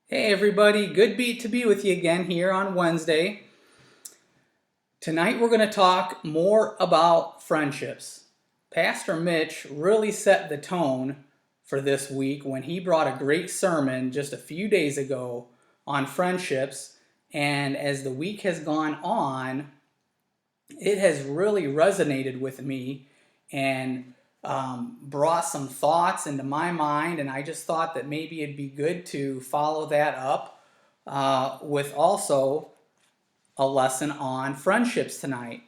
Hey everybody, good beat to be with you again here on Wednesday. Tonight we're going to talk more about friendships. Pastor Mitch really set the tone for this week when he brought a great sermon just a few days ago on friendships, and as the week has gone on, it has really resonated with me and brought some thoughts into my mind, and I just thought that maybe it'd be good to follow that up with also a lesson on friendships tonight.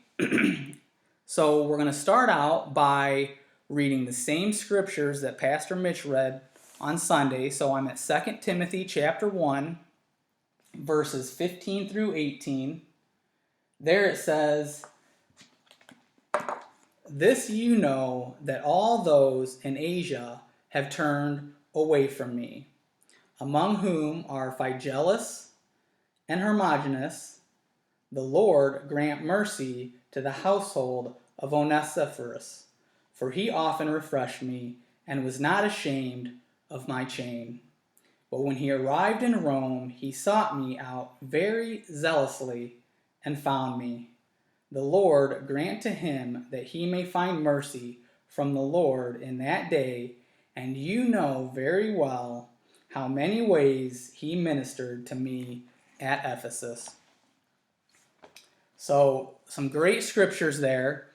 So we're going to start out by reading the same scriptures that Pastor Mitch read on Sunday. So I'm at 2 Timothy chapter 1, verses 15 through 18. There it says, "This you know, that all those in Asia have turned away from me, among whom are Phygellus and Hermogenes. The Lord grant mercy to the household of Onesiphorus, for he often refreshed me and was not ashamed of my chain. But when he arrived in Rome, he sought me out very zealously and found me. The Lord grant to him that he may find mercy from the Lord in that day, and you know very well how many ways he ministered to me at Ephesus." So, some great scriptures there.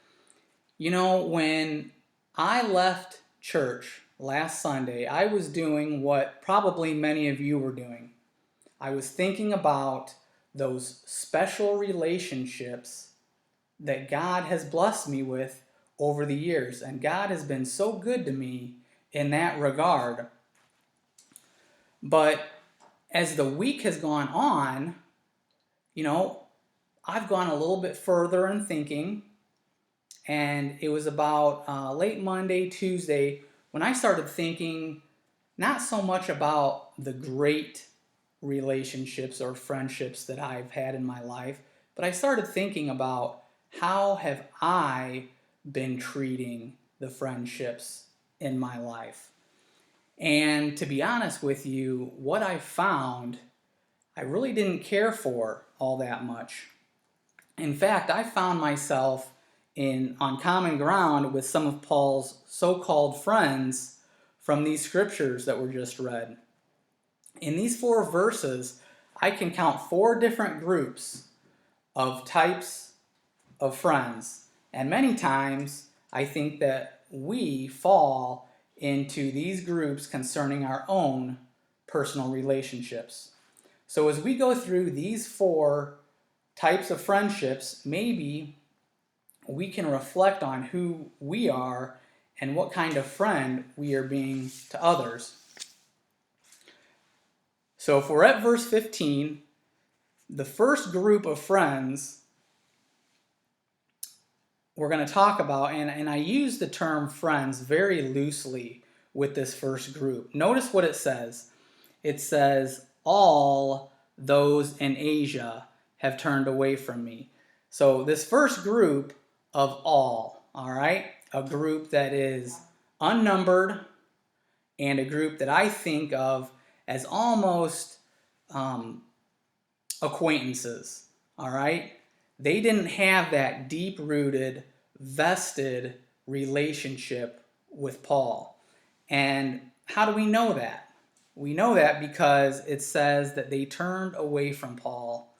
You know, when I left church last Sunday, I was doing what probably many of you were doing. I was thinking about those special relationships that God has blessed me with over the years, and God has been so good to me in that regard. But as the week has gone on, you know, I've gone a little bit further in thinking, and it was about late Monday, Tuesday, when I started thinking not so much about the great relationships or friendships that I've had in my life, but I started thinking about how have I been treating the friendships in my life. And to be honest with you, what I found, I really didn't care for all that much. In fact, I found myself on common ground with some of Paul's so-called friends from these scriptures that were just read. In these 4 verses, I can count 4 different groups of types of friends. And many times, I think that we fall into these groups concerning our own personal relationships. So as we go through these 4 types of friendships, maybe we can reflect on who we are and what kind of friend we are being to others. So if we're at verse 15, the first group of friends we're going to talk about, and I use the term friends very loosely with this first group. Notice what it says. It says, "All those in Asia have turned away from me." So this first group of all right, a group that is unnumbered and a group that I think of as almost acquaintances, all right? They didn't have that deep-rooted, vested relationship with Paul. And how do we know that? We know that because it says that they turned away from Paul.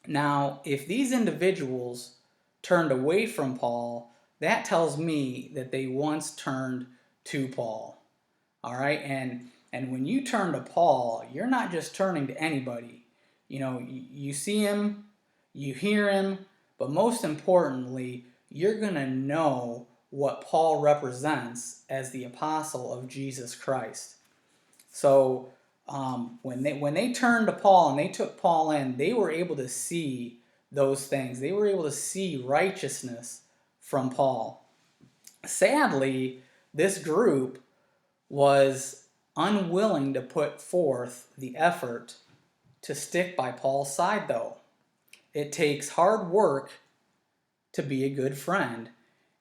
Now, if these individuals turned away from Paul, that tells me that they once turned to Paul. All right? And when you turn to Paul, you're not just turning to anybody. You know, you see him, you hear him, but most importantly, you're going to know what Paul represents as the apostle of Jesus Christ. So when they turned to Paul and they took Paul in, they were able to see those things. They were able to see righteousness from Paul. Sadly, this group was unwilling to put forth the effort to stick by Paul's side, though. It takes hard work to be a good friend.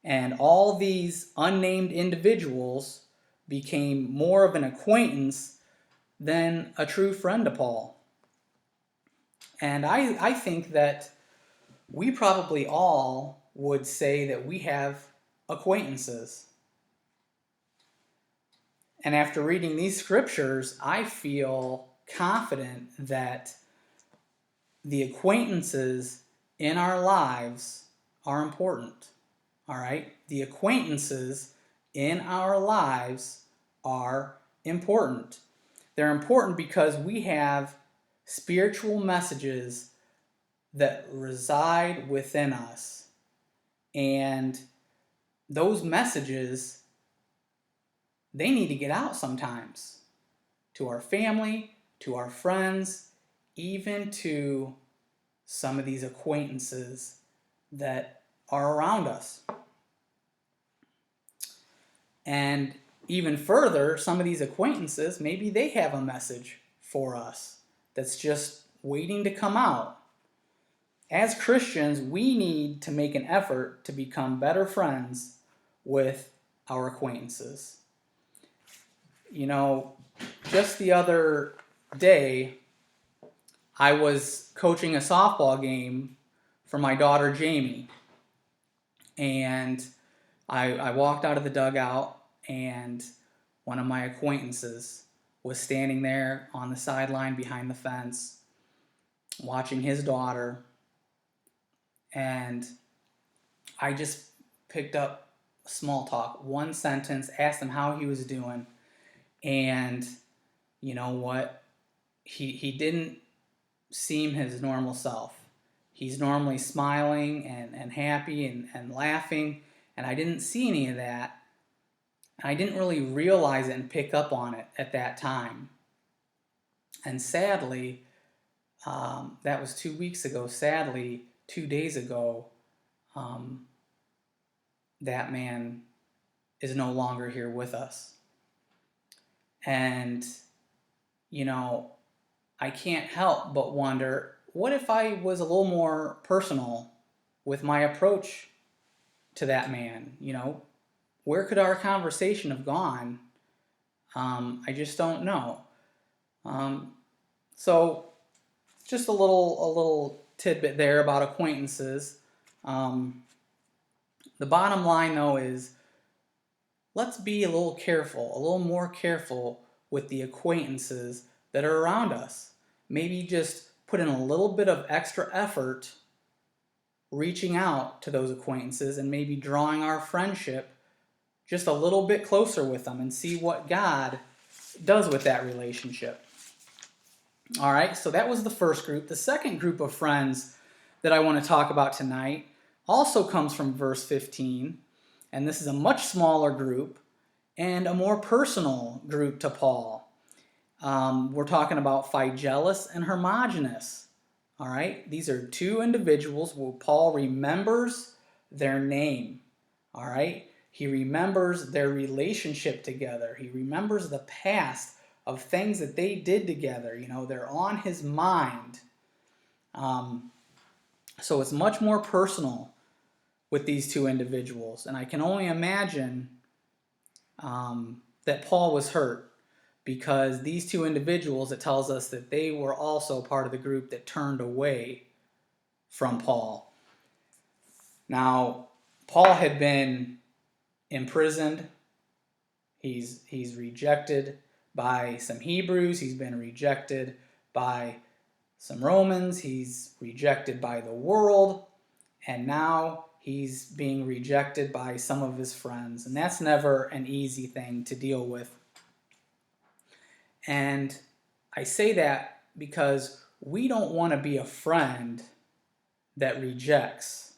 And all these unnamed individuals became more of an acquaintance than a true friend to Paul. And I think that we probably all would say that we have acquaintances. And after reading these scriptures, I feel confident that the acquaintances in our lives are important. All right? The acquaintances in our lives are important. They're important because we have spiritual messages that reside within us. And those messages, they need to get out sometimes to our family, to our friends, even to some of these acquaintances that are around us. And even further, some of these acquaintances, maybe they have a message for us that's just waiting to come out. As Christians, we need to make an effort to become better friends with our acquaintances. You know, just the other day, I was coaching a softball game for my daughter Jamie. And I walked out of the dugout, and one of my acquaintances was standing there on the sideline behind the fence, watching his daughter. And I just picked up small talk, one sentence, asked him how he was doing. And you know what? He didn't seem his normal self. He's normally smiling and happy and laughing. And I didn't see any of that. And I didn't really realize it and pick up on it at that time. And sadly, that was 2 weeks ago. Sadly, 2 days ago, that man is no longer here with us. And, you know, I can't help but wonder, what if I was a little more personal with my approach to that man? You know, where could our conversation have gone? I just don't know. So just a little tidbit there about acquaintances. The bottom line, though, is let's be a little more careful with the acquaintances that are around us. Maybe just put in a little bit of extra effort reaching out to those acquaintances and maybe drawing our friendship just a little bit closer with them and see what God does with that relationship. All right, so that was the first group. The second group of friends that I want to talk about tonight also comes from verse 15, and this is a much smaller group and a more personal group to Paul. We're talking about Phygelus and Hermogenes. All right, these are two individuals where Paul remembers their name. All right, he remembers their relationship together. He remembers the past of things that they did together. You know, they're on his mind. So it's much more personal with these two individuals. And I can only imagine that Paul was hurt, because these two individuals, it tells us that they were also part of the group that turned away from Paul. Now, Paul had been imprisoned. He's rejected by some Hebrews. He's been rejected by some Romans. He's rejected by the world. And now he's being rejected by some of his friends. And that's never an easy thing to deal with. And I say that because we don't want to be a friend that rejects.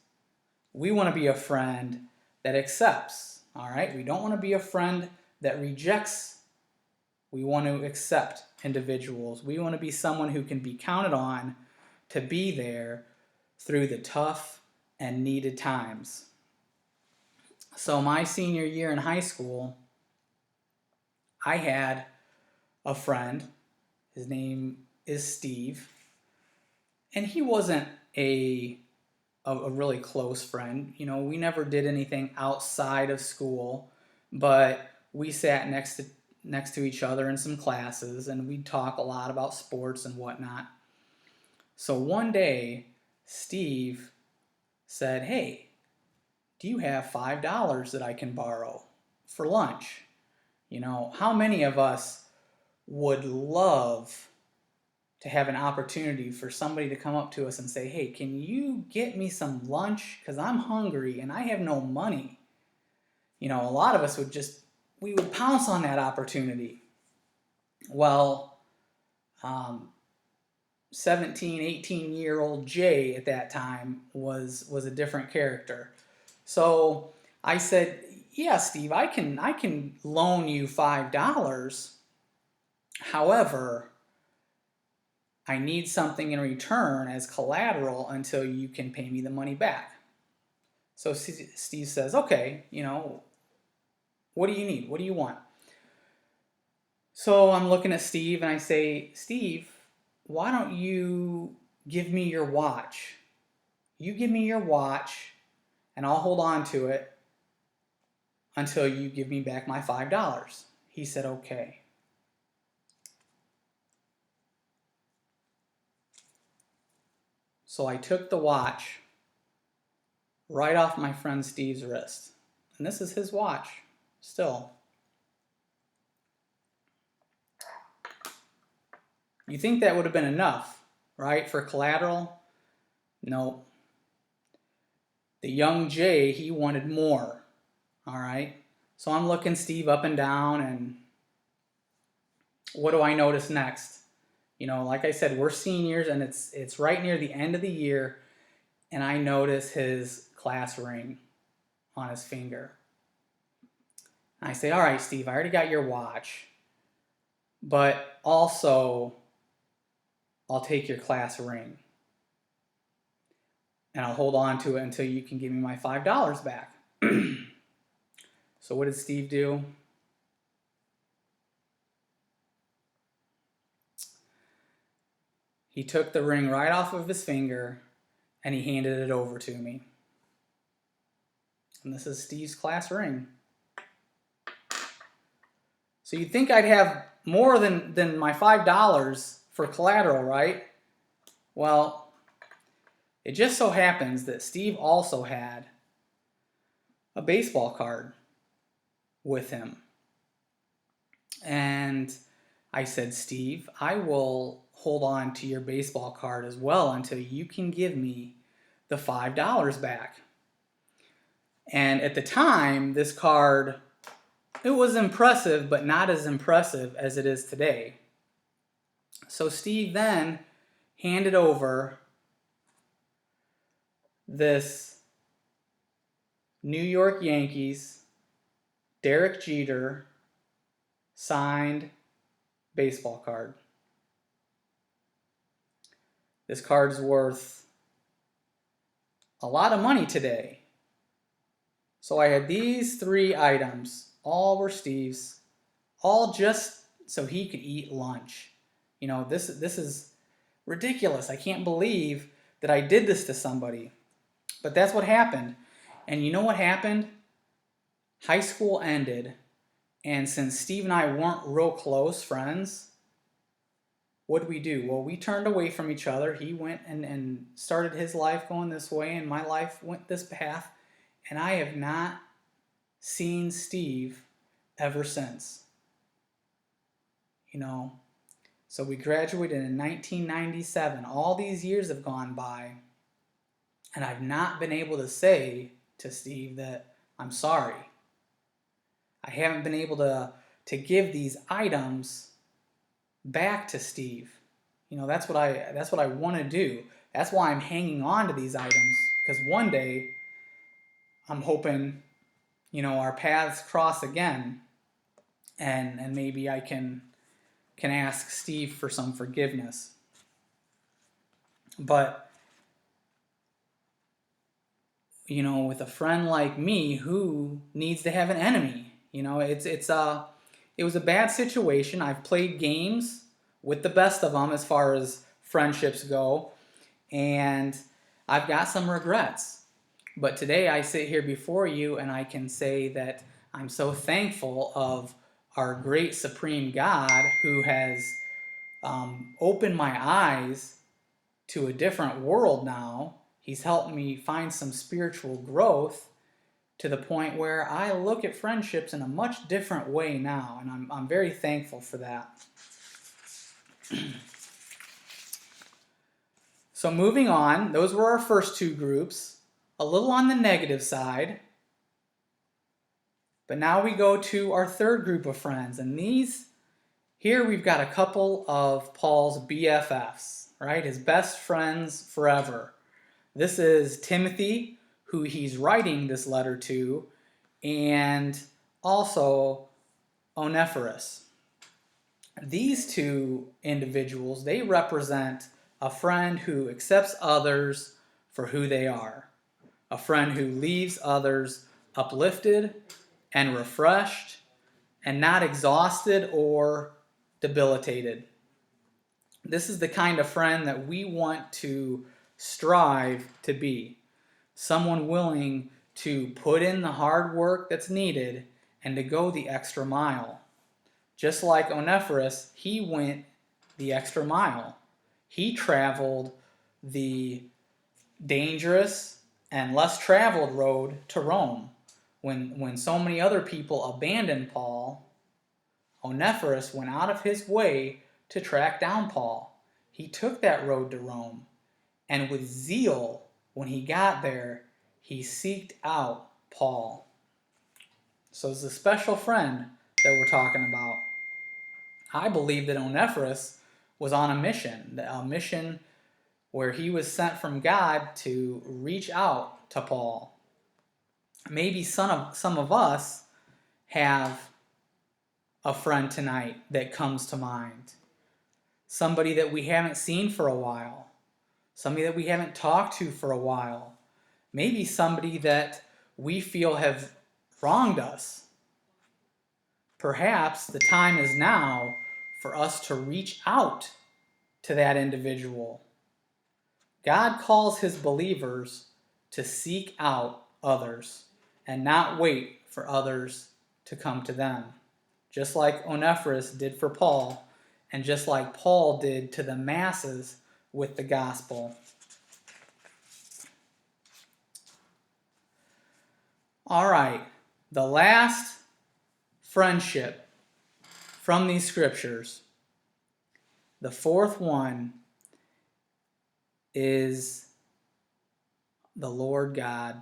We want to be a friend that accepts. All right? We don't want to be a friend that rejects. We want to accept individuals. We want to be someone who can be counted on to be there through the tough and needed times. So my senior year in high school, I had a friend. His name is Steve. And he wasn't a really close friend. You know, we never did anything outside of school, but we sat next to next to each other in some classes, and we'd talk a lot about sports and whatnot. So one day, Steve said, "Hey, do you have $5 that I can borrow for lunch?" How many of us would love to have an opportunity for somebody to come up to us and say, "Hey, can you get me some lunch? Because I'm hungry and I have no money." A lot of us we would pounce on that opportunity. Well, 17, 18-year-old Jay at that time was a different character. So I said, "Yeah, Steve, I can loan you $5. However, I need something in return as collateral until you can pay me the money back." So Steve says, "Okay, what do you need? What do you want?" So I'm looking at Steve and I say, "Steve, why don't you give me your watch? You give me your watch and I'll hold on to it until you give me back my $5. He said, "Okay." So I took the watch right off my friend Steve's wrist. And this is his watch still. You think that would have been enough, right, for collateral? No. The young Jay, he wanted more. All right. So I'm looking Steve up and down, and what do I notice next? Like I said, we're seniors, and it's right near the end of the year, and I notice his class ring on his finger. I say, "All right, Steve, I already got your watch, but also I'll take your class ring, and I'll hold on to it until you can give me my $5 back." So what did Steve do? He took the ring right off of his finger and he handed it over to me. And this is Steve's class ring. So you'd think I'd have more than my $5 for collateral, right? Well, it just so happens that Steve also had a baseball card with him. And I said, "Steve, I will hold on to your baseball card as well until you can give me the $5 back." And at the time, this card, it was impressive, but not as impressive as it is today. So Steve then handed over this New York Yankees Derek Jeter signed baseball card. This card's worth a lot of money today. So I had these 3 items, all were Steve's, all just so he could eat lunch. This is ridiculous. I can't believe that I did this to somebody. But that's what happened. And you know what happened? High school ended, and since Steve and I weren't real close friends, what did we do? Well, we turned away from each other. He went and started his life going this way, and my life went this path. And I have not seen Steve ever since. So we graduated in 1997. All these years have gone by, and I've not been able to say to Steve that I'm sorry. I haven't been able to give these items back to Steve. That's what I want to do. That's why I'm hanging on to these items, because one day I'm hoping, our paths cross again, and maybe I can ask Steve for some forgiveness. But with a friend like me, who needs to have an enemy? It was a bad situation. I've played games with the best of them as far as friendships go, and I've got some regrets. But today I sit here before you and I can say that I'm so thankful of our great supreme God who has opened my eyes to a different world now. He's helped me find some spiritual growth to the point where I look at friendships in a much different way now, and I'm very thankful for that. So moving on, those were our first two groups, a little on the negative side. But now we go to our third group of friends, and here we've got a couple of Paul's BFFs, right? His best friends forever. This is Timothy, who he's writing this letter to, and also Onesiphorus. These two individuals, they represent a friend who accepts others for who they are, a friend who leaves others uplifted and refreshed and not exhausted or debilitated. This is the kind of friend that we want to strive to be. Someone willing to put in the hard work that's needed and to go the extra mile. Just like Onesiphorus, he went the extra mile. He traveled the dangerous and less traveled road to Rome. When so many other people abandoned Paul, Onesiphorus went out of his way to track down Paul. He took that road to Rome, and with zeal, when he got there, he seeked out Paul. So it's a special friend that we're talking about. I believe that Onesiphorus was on a mission where he was sent from God to reach out to Paul. Maybe some of us have a friend tonight that comes to mind. Somebody that we haven't seen for a while. Somebody that we haven't talked to for a while. Maybe somebody that we feel have wronged us. Perhaps the time is now for us to reach out to that individual. God calls his believers to seek out others and not wait for others to come to them. Just like Onesiphorus did for Paul, and just like Paul did to the masses with the gospel. All right, the last friendship from these scriptures, the fourth one, is the Lord God.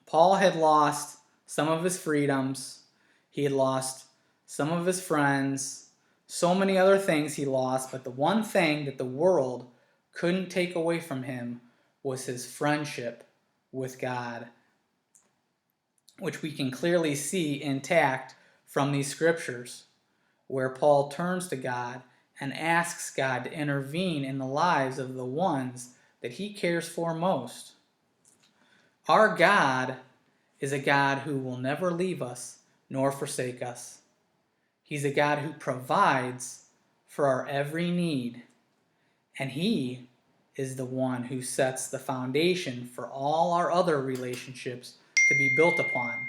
Paul had lost some of his freedoms. He had lost some of his friends. So many other things he lost, but the one thing that the world couldn't take away from him was his friendship with God, which we can clearly see intact from these scriptures, where Paul turns to God and asks God to intervene in the lives of the ones that he cares for most. Our God is a God who will never leave us nor forsake us. He's a God who provides for our every need, and he is the one who sets the foundation for all our other relationships to be built upon.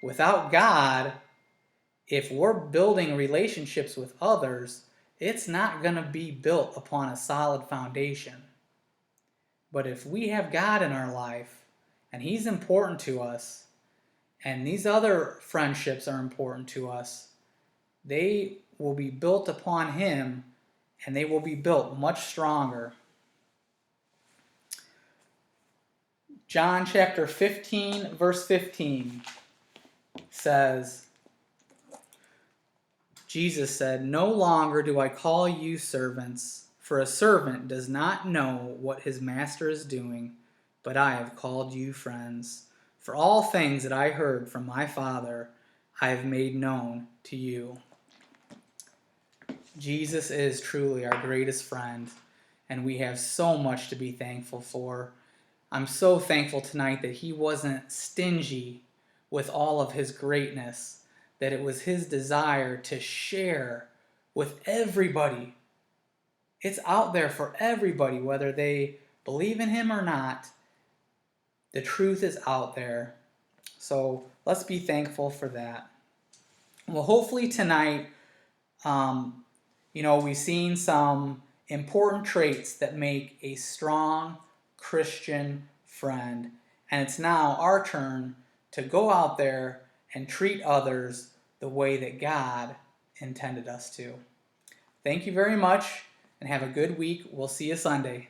Without God, if we're building relationships with others, it's not going to be built upon a solid foundation. But if we have God in our life, and he's important to us, and these other friendships are important to us, they will be built upon him, and they will be built much stronger. John chapter 15, verse 15 says, Jesus said, "No longer do I call you servants, for a servant does not know what his master is doing, but I have called you friends. For all things that I heard from my Father, I have made known to you." Jesus is truly our greatest friend, and we have so much to be thankful for. I'm so thankful tonight that he wasn't stingy with all of his greatness, that it was his desire to share with everybody. It's out there for everybody, whether they believe in him or not. The truth is out there. So let's be thankful for that. Well, hopefully tonight, um, we've seen some important traits that make a strong Christian friend. And it's now our turn to go out there and treat others the way that God intended us to. Thank you very much and have a good week. We'll see you Sunday.